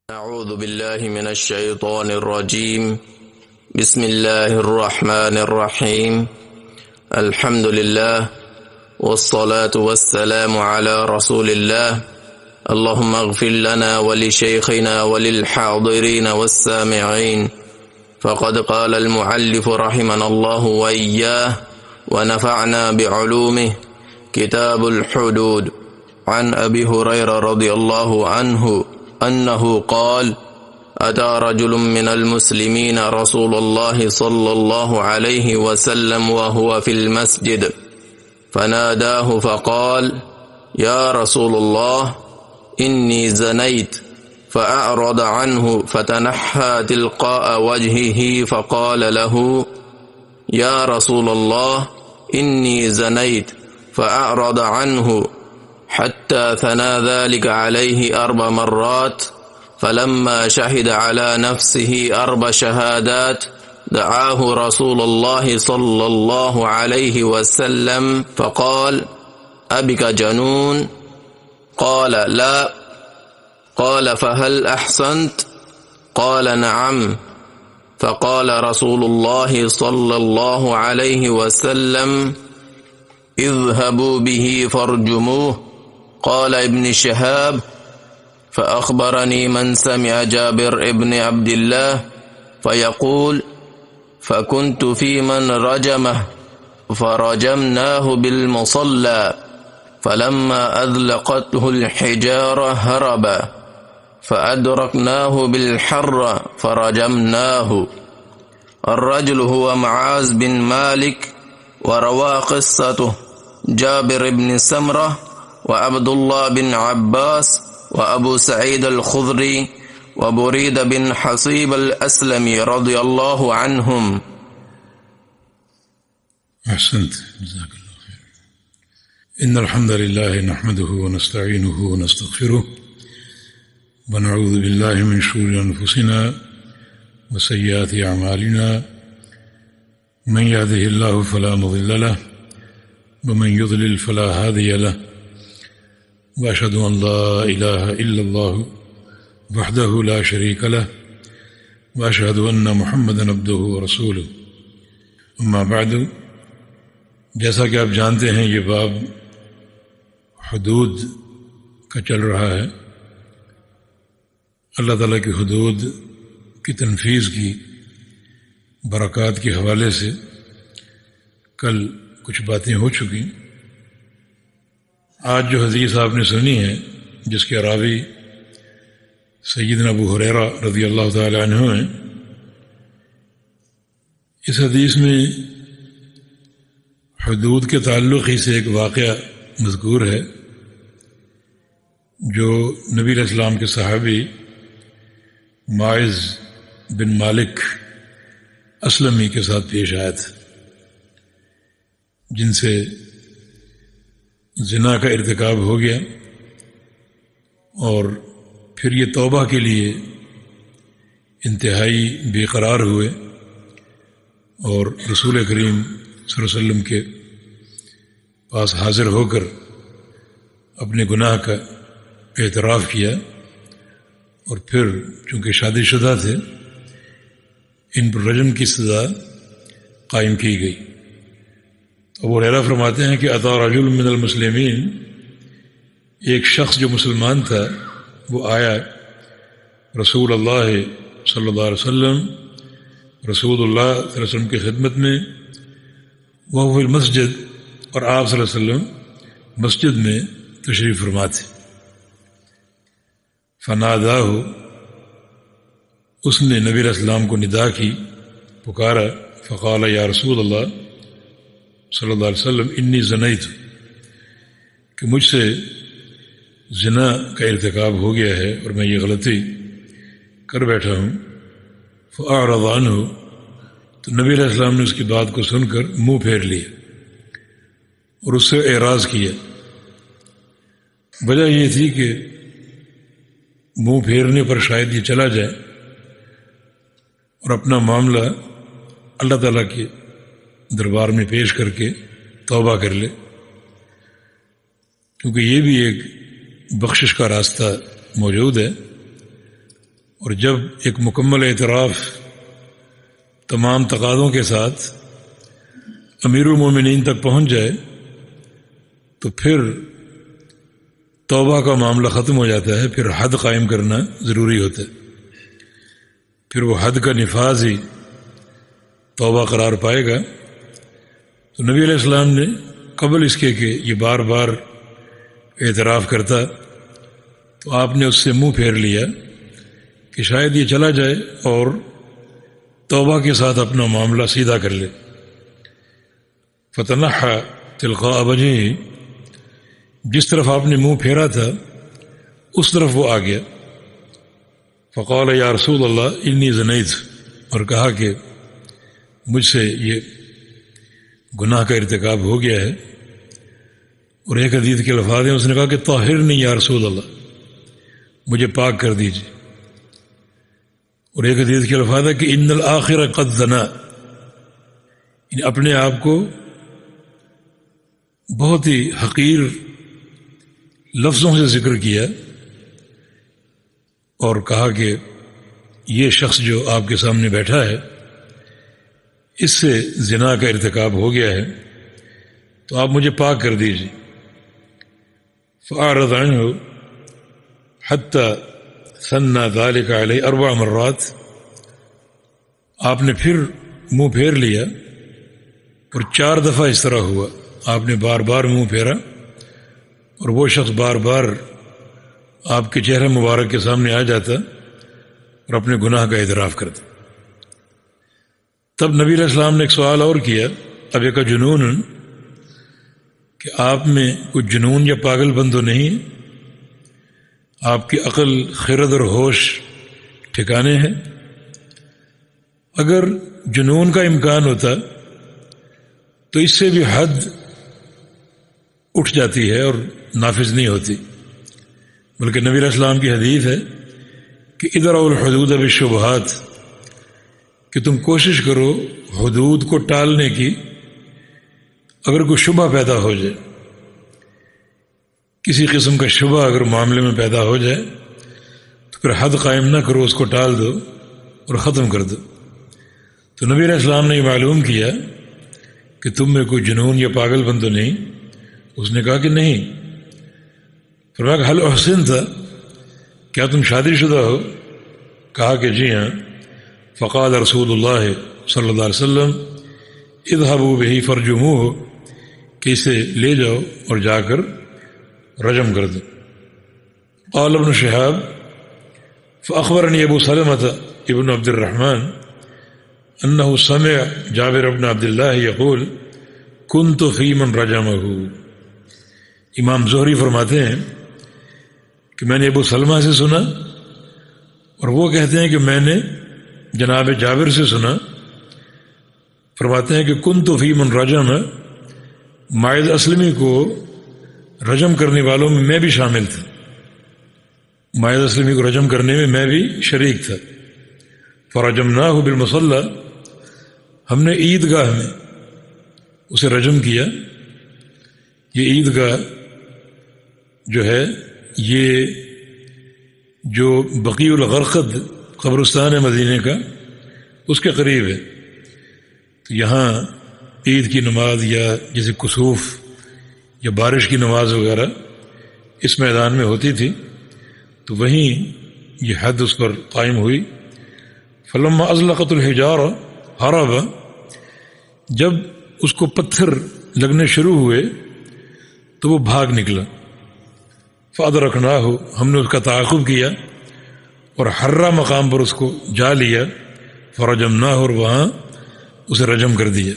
أعوذ بالله من الشيطان الرجيم. بسم الله الرحمن الرحيم. الحمد لله والصلاة والسلام على رسول الله. اللهم اغفر لنا ولشيخنا وللحاضرين والسامعين. فقد قال المؤلف رحمنا الله وإياه ونفعنا بعلومه. كتاب الحدود. عن أبي هريرة رضي الله عنه أنه قال: أتى رجل من المسلمين رسول الله صلى الله عليه وسلم وهو في المسجد فناداه فقال: يا رسول الله إني زنيت، فأعرض عنه فتنحى تلقاء وجهه فقال له: يا رسول الله إني زنيت، فأعرض عنه حتى ثنى ذلك عليه 4 مرات، فلما شهد على نفسه 4 شهادات دعاه رسول الله صلى الله عليه وسلم فقال: أبك جنون؟ قال: لا. قال: فهل أحسنت؟ قال: نعم. فقال رسول الله صلى الله عليه وسلم: اذهبوا به فارجموه. قال ابن شهاب: فأخبرني من سمع جابر ابن عبد الله فيقول: فكنت في من رجمه فرجمناه بالمصلى، فلما أذلقته الحجارة هرب فأدركناه بالحر فرجمناه. الرجل هو معاذ بن مالك، وروى قصته جابر بن سمرة وعبد الله بن عباس وأبو سعيد الخضري وبريد بن حصيب الأسلمي رضي الله عنهم. أحسنت، جزاك الله خير. إن الحمد لله نحمده ونستعينه ونستغفره ونعوذ بالله من شرور أنفسنا وسيئات أعمالنا، من يهده الله فلا مضل له ومن يضلل فلا هادي له، وأشهد أن لا إله إلا الله وحده لا شريك له، وأشهد أن محمدا عبده ورسوله. أما بعد، جیسا کہ آپ جانتے ہیں یہ باب حدود کا چل رہا ہے. اللہ تعالیٰ کی حدود کی تنفیذ کی برکات کے حوالے سے کل کچھ باتیں ہو چکی. آج جو حدیث آپ نے سنی ہے، جس کے راوی سیدنا ابو ہریرہ رضی اللہ تعالی عنہ ہیں، اس حدیث میں حدود کے تعلق ہی سے ایک واقعہ مذکور ہے جو نبی علیہ السلام کے صحابی معاذ بن مالک اسلمی کے ساتھ پیش آیا تھا، جن سے زنا کا ارتکاب ہو گیا، اور پھر یہ توبہ کے لیے انتہائی بے قرار ہوئے اور رسول کریم صلی اللہ علیہ وسلم کے پاس حاضر ہو کر اپنے گناہ کا اعتراف کیا، اور پھر چونکہ شادی شدہ تھے ان پر رجم کی سزا قائم کی گئی. ابو ہریرہ فرماتے ہیں کہ اتی رجل من المسلمین، ایک شخص جو مسلمان تھا وہ آیا رسول اللہ صلی اللہ علیہ وسلم، رسول اللہ صلی اللہ علیہ وسلم کی خدمت میں، وہ فی المسجد، اور آپ صلی اللہ علیہ وسلم مسجد میں تشریف فرما تھے. فناداہ، اس نے نبی علیہ السلام کو ندا کی، پکارا. فقال: یا رسول اللہ صلی اللہ علیہ وسلم انی زنیت، کہ مجھ سے زنا کا ارتکاب ہو گیا ہے اور میں یہ غلطی کر بیٹھا ہوں. فأعرض عنہ، تو نبی علیہ السلام نے اس کی بات کو سن کر منہ پھیر لیا اور اس سے اعراض کیا. وجہ یہ تھی کہ منہ پھیرنے پر شاید یہ چلا جائے اور اپنا معاملہ اللہ تعالیٰ کے دربار میں پیش کر کے توبہ کر لے، کیونکہ یہ بھی ایک بخشش کا راستہ موجود ہے. اور جب ایک مکمل اعتراف تمام تقاضوں کے ساتھ امیر المومنین تک پہنچ جائے تو پھر توبہ کا معاملہ ختم ہو جاتا ہے، پھر حد قائم کرنا ضروری ہوتا ہے، پھر وہ حد کا نفاذ ہی توبہ قرار پائے گا۔ تو نبی علیہ السلام نے قبل اس کے کہ یہ بار بار اعتراف کرتا تو آپ نے اس سے منہ پھیر لیا کہ شاید یہ چلا جائے اور توبہ کے ساتھ اپنا معاملہ سیدھا کر لے۔ فتنحى تلقاء وجهه، جس طرف آپ نے منہ پھیرا تھا اس طرف وہ آ گیا۔ فقال یا رسول اللہ انی زنیت، اور کہا کہ مجھ سے یہ گناہ کا ارتکاب ہو گیا ہے۔ اور ایک حدیث کے الفاظ ہیں، اس نے کہا کہ طاہرنی یا رسول اللہ، مجھے پاک کر دیجیے۔ اور ایک حدیث کے الفاظ ہے کہ ان الآخر قد زنا، اپنے آپ کو بہت ہی حقیر لفظوں سے ذکر کیا اور کہا کہ یہ شخص جو آپ کے سامنے بیٹھا ہے اس سے زنا کا ارتکاب ہو گیا ہے، تو آپ مجھے پاک کر دیجیے۔ فأعرض عنه حتى ثنى ذلك عليه 4 مرات، آپ نے پھر منہ پھیر لیا اور 4 دفعہ اس طرح ہوا، آپ نے بار بار منہ پھیرا اور وہ شخص بار بار آپ کے چہرے مبارک کے سامنے آ جاتا اور اپنے گناہ کا اعتراف کرتا۔ تب نبی علیہ السلام نے ایک سوال اور کیا، اب ایک جنون، کہ آپ میں کچھ جنون یا پاگل بند تو نہیں ہے؟ آپ کی عقل، خرد اور ہوش ٹھکانے ہیں؟ اگر جنون کا امکان ہوتا تو اس سے بھی حد اٹھ جاتی ہے اور نافذ نہیں ہوتی، بلکہ نبی علیہ السلام کی حدیث ہے کہ ادرؤ الحدود بالشبہات، کہ تم کوشش کرو حدود کو ٹالنے کی اگر کوئی شبہ پیدا ہو جائے، کسی قسم کا شبہ اگر معاملے میں پیدا ہو جائے تو پھر حد قائم نہ کرو، اس کو ٹال دو اور ختم کر دو۔ تو نبی علیہ السلام نے یہ معلوم کیا کہ تم میں کوئی جنون یا پاگل بند تو نہیں؟ اس نے کہا کہ نہیں۔ فرمایا کہ حل احسن تھا، کیا تم شادی شدہ ہو؟ کہا کہ جی ہاں۔ فقال رسول اللہ صلی اللہ علیہ وسلم اذهبوا به فرجموه، کہ اسے لے جاؤ اور جا کر رجم کر دو۔ قال ابن شہاب فأخبرني ابو سلمة ابن عبد الرحمن انه سمع جابر بن عبد الله يقول كنت في من رجمه۔ امام زہری فرماتے ہیں کہ میں نے ابو سلمہ سے سنا اور وہ کہتے ہیں کہ میں نے جناب جابر سے سنا، فرماتے ہیں کہ كنت في من رجم، ماعز اسلمی کو رجم کرنے والوں میں میں بھی شامل تھا، ماعز اسلمی کو رجم کرنے میں میں بھی شریک تھا۔ فرجمناہ بالمصلی، ہم نے عیدگاہ میں اسے رجم کیا۔ یہ عیدگاہ جو ہے یہ جو بقیع الغرقد قبرستان ہے مدینے کا، اس کے قریب ہے۔ تو یہاں عید کی نماز یا جیسے کسوف یا بارش کی نماز وغیرہ اس میدان میں ہوتی تھی، تو وہیں یہ حد اس پر قائم ہوئی۔ فلما ازلقت الحجار ہرب، جب اس کو پتھر لگنے شروع ہوئے تو وہ بھاگ نکلا۔ فادرکناہ، ہم نے اس کا تعاقب کیا اور حرہ مقام پر اس کو جا لیا۔ فرجمناہ، اور وہاں اسے رجم کر دیا۔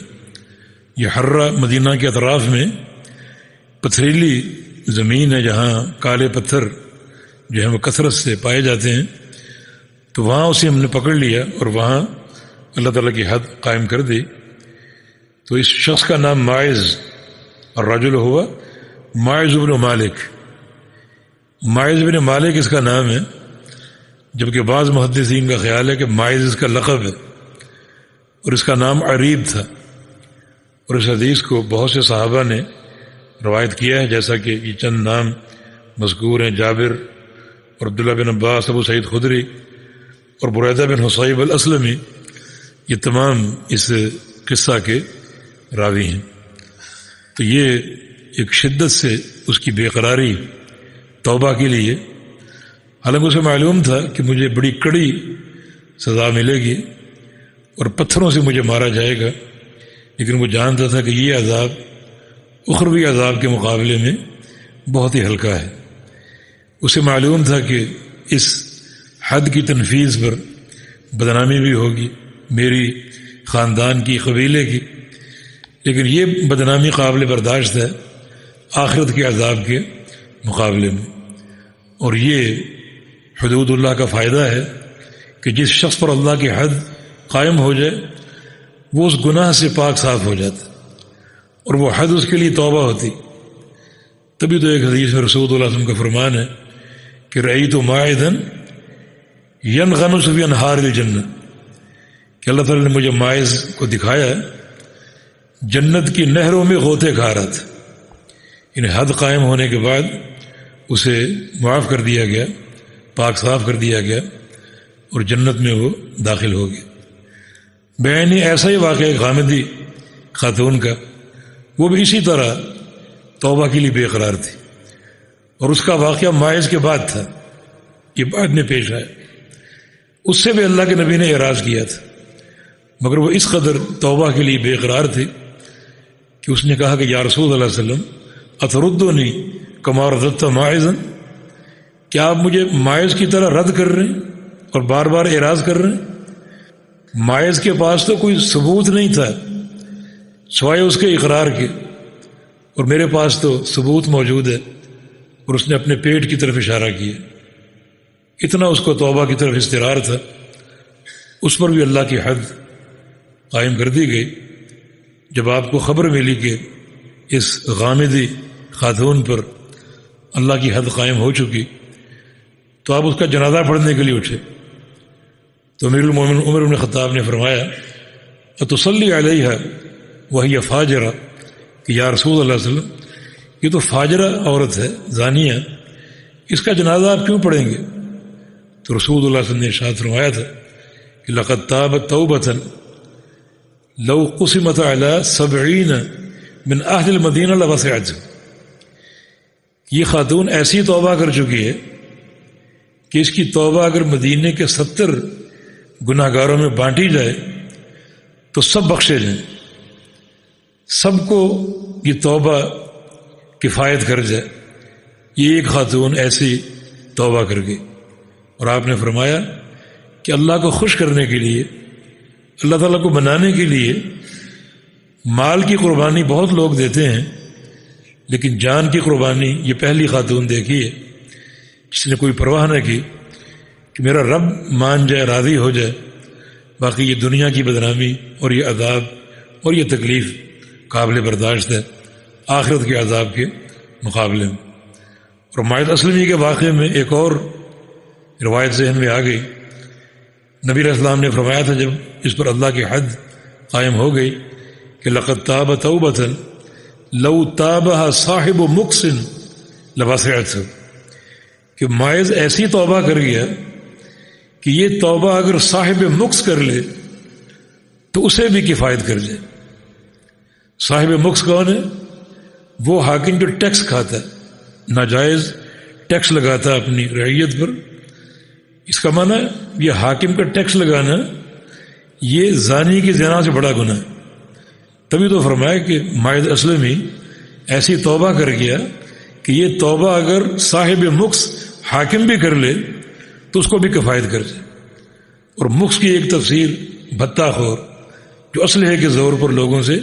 یہ حرہ مدینہ کے اطراف میں پتھریلی زمین ہے جہاں کالے پتھر جو ہیں وہ کثرت سے پائے جاتے ہیں، تو وہاں اسے ہم نے پکڑ لیا اور وہاں اللہ تعالیٰ کی حد قائم کر دی۔ تو اس شخص کا نام ماعز اور رجل ہوا ماعز بن مالک، ماعز بن مالک اس کا نام ہے، جبکہ بعض محدثین کا خیال ہے کہ ماعز اس کا لقب ہے اور اس کا نام عریب تھا۔ اور اس حدیث کو بہت سے صحابہ نے روایت کیا ہے، جیسا کہ یہ چند نام مذکور ہیں، جابر اور عبداللہ بن عباس، ابو سعید خدری اور بریدہ بن حصیب الاسلمی، یہ تمام اس قصہ کے راوی ہیں۔ تو یہ ایک شدت سے اس کی بے قراری توبہ کے لیے، حالانکہ اسے معلوم تھا کہ مجھے بڑی کڑی سزا ملے گی اور پتھروں سے مجھے مارا جائے گا، لیکن وہ جانتا تھا کہ یہ عذاب اخروی عذاب کے مقابلے میں بہت ہی ہلکا ہے۔ اسے معلوم تھا کہ اس حد کی تنفیذ پر بدنامی بھی ہوگی میری خاندان کی، قبیلے کی، لیکن یہ بدنامی قابل برداشت ہے آخرت کے عذاب کے مقابلے میں۔ اور یہ حدود اللہ کا فائدہ ہے کہ جس شخص پر اللہ کی حد قائم ہو جائے وہ اس گناہ سے پاک صاف ہو جاتا، اور وہ حد اس کے لیے توبہ ہوتی۔ تبھی تو ایک حدیث میں رسول اللہ صلی اللہ علیہ وسلم کا فرمان ہے کہ رأیت ماعدا ینغمس فی انہار الجنہ، کہ اللہ تعالیٰ نے مجھے ماعز کو دکھایا جنت کی نہروں میں غوطے کھا رہا تھا، یعنی حد قائم ہونے کے بعد اسے معاف کر دیا گیا، پاک صاف کر دیا گیا، اور جنت میں وہ داخل ہو گیا۔ بیانی ایسا ہی واقعہ ایک غامدی خاتون کا، وہ بھی اسی طرح توبہ کے لیے بے قرار تھی، اور اس کا واقعہ ماعز کے بعد تھا، یہ بعد میں پیش آیا۔ اس سے بھی اللہ کے نبی نے اعراض کیا تھا، مگر وہ اس قدر توبہ کے لیے بے قرار تھی کہ اس نے کہا کہ یا رسول اللہ صلی اللہ علیہ وسلم اتردونی کما رددت ماعزا، کیا آپ مجھے ماعز کی طرح رد کر رہے ہیں اور بار بار اعراض کر رہے ہیں؟ ماعز کے پاس تو کوئی ثبوت نہیں تھا سوائے اس کے اقرار کے، اور میرے پاس تو ثبوت موجود ہے۔ اور اس نے اپنے پیٹ کی طرف اشارہ کیا، اتنا اس کو توبہ کی طرف اضطرار تھا۔ اس پر بھی اللہ کی حد قائم کر دی گئی۔ جب آپ کو خبر ملی کہ اس غامدی خاتون پر اللہ کی حد قائم ہو چکی، تو آپ اس کا جنازہ پڑھنے کے لیے اٹھے۔ تو امیر المومنین عمر بن خطاب نے فرمایا اتصلی علیہ وہی فاجرہ، کہ یا رسول اللہ صلی اللہ علیہ وسلم یہ تو فاجرہ عورت ہے، زانیہ، اس کا جنازہ آپ کیوں پڑھیں گے؟ تو رسول اللہ صلی اللہ علیہ وسلم نے ارشاد فرمایا تھا کہ لقد تابت توبۃ لو قسمت علی 70 من اہل المدینہ لوسعتہم، یہ خاتون ایسی توبہ کر چکی ہے کہ اس کی توبہ اگر مدینے کے 70 گناہ گاروں میں بانٹی جائے تو سب بخشے جائیں، سب کو یہ توبہ کفایت کر جائے۔ یہ ایک خاتون ایسی توبہ کر گئی۔ اور آپ نے فرمایا کہ اللہ کو خوش کرنے کے لیے، اللہ تعالیٰ کو منانے کے لیے مال کی قربانی بہت لوگ دیتے ہیں، لیکن جان کی قربانی یہ پہلی خاتون دیکھی ہے جس نے کوئی پرواہ نہ کی کہ میرا رب مان جائے، راضی ہو جائے، باقی یہ دنیا کی بدنامی اور یہ عذاب اور یہ تکلیف قابل برداشت ہے آخرت کے عذاب کے مقابلے میں۔ اور ماعز اسلمی کے واقعے میں ایک اور روایت ذہن میں آ گئی۔ نبی علیہ السلام نے فرمایا تھا جب اس پر اللہ کی حد قائم ہو گئی کہ لقد تاب توبۃ لو تابها صاحب مکس لوسعتہ، کہ ماعز ایسی توبہ کر گیا کہ یہ توبہ اگر صاحب مکس کر لے تو اسے بھی کفایت کر جائے۔ صاحب مکس کون ہے؟ وہ حاکم جو ٹیکس کھاتا ہے، ناجائز ٹیکس لگاتا ہے اپنی رعیت پر۔ اس کا معنی یہ حاکم کا ٹیکس لگانا یہ زانی کی زنا سے بڑا گناہ ہے۔ تبھی تو فرمایا کہ ماعز اسلمی ایسی توبہ کر گیا کہ یہ توبہ اگر صاحب مکس حاکم بھی کر لے تو اس کو بھی کفایت کر جائے۔ اور مکس کی ایک تفسیر بھتہ خور، جو اسلحے کے زور پر لوگوں سے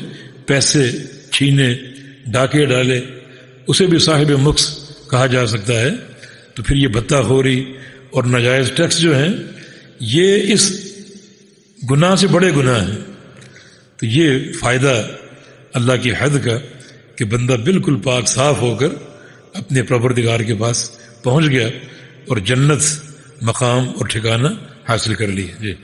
پیسے چھینے، ڈاکے ڈالے، اسے بھی صاحب مکس کہا جا سکتا ہے۔ تو پھر یہ بھتہ خوری اور ناجائز ٹیکس جو ہیں یہ اس گناہ سے بڑے گناہ ہیں۔ تو یہ فائدہ اللہ کی حد کا کہ بندہ بالکل پاک صاف ہو کر اپنے پروردگار کے پاس پہنچ گیا اور جنت مقام اور ٹھکانہ حاصل کر لی۔ جی